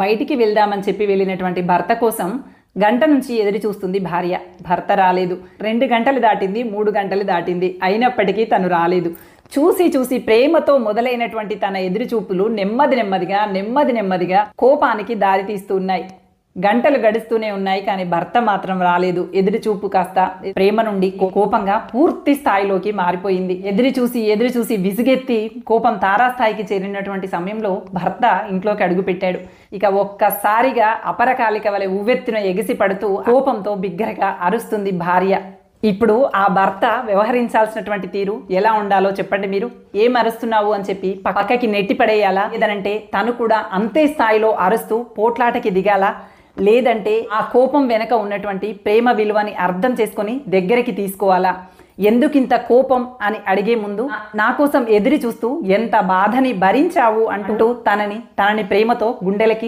బయటికి వెళ్దామని చెప్పి వెళ్ళినటువంటి భర్త కోసం గంట నుంచి ఎదురు చూస్తుంది భార్య. భర్త రాలేదు. 2 గంటలు దాటింది, 3 గంటలు దాటింది, అయినప్పటికీ తను రాలేదు. చూసి చూసి ప్రేమతో మొదలైనటువంటి తన ఎదురుచూపులు నెమ్మదిగా కోపానికి దారితీస్తున్నాయి. గంటలు గడుస్తూనే ఉన్నాయి, కానీ భర్త మాత్రం రాలేదు. ఎదురుచూపు కాస్త ప్రేమ నుండి కోపంగా పూర్తి స్థాయిలోకి మారిపోయింది. ఎదురు చూసి విసుగెత్తి కోపం తారాస్థాయికి చేరినటువంటి సమయంలో భర్త ఇంట్లోకి అడుగుపెట్టాడు. ఇక ఒక్కసారిగా అపరకాలిక వలె ఉవ్వెత్తున ఎగిసి పడుతూ కోపంతో బిగ్గరగా అరుస్తుంది భార్య. ఇప్పుడు ఆ భర్త వ్యవహరించాల్సినటువంటి తీరు ఎలా ఉండాలో చెప్పండి మీరు. ఏం అరుస్తున్నావు అని చెప్పి పక్కకి నెట్టిపడేయాలా, లేదంటే తను కూడా అంతే స్థాయిలో అరుస్తూ పోట్లాటకి దిగాలా, లేదంటే ఆ కోపం వెనక ఉన్నటువంటి ప్రేమ విలువని అర్థం చేసుకొని దగ్గరికి తీసుకోవాలా? ఎందుకింత కోపం అని అడిగే ముందు నా కోసం ఎదురు చూస్తూ ఎంత బాధని భరించావు అంటూ తనని ప్రేమతో గుండెలకి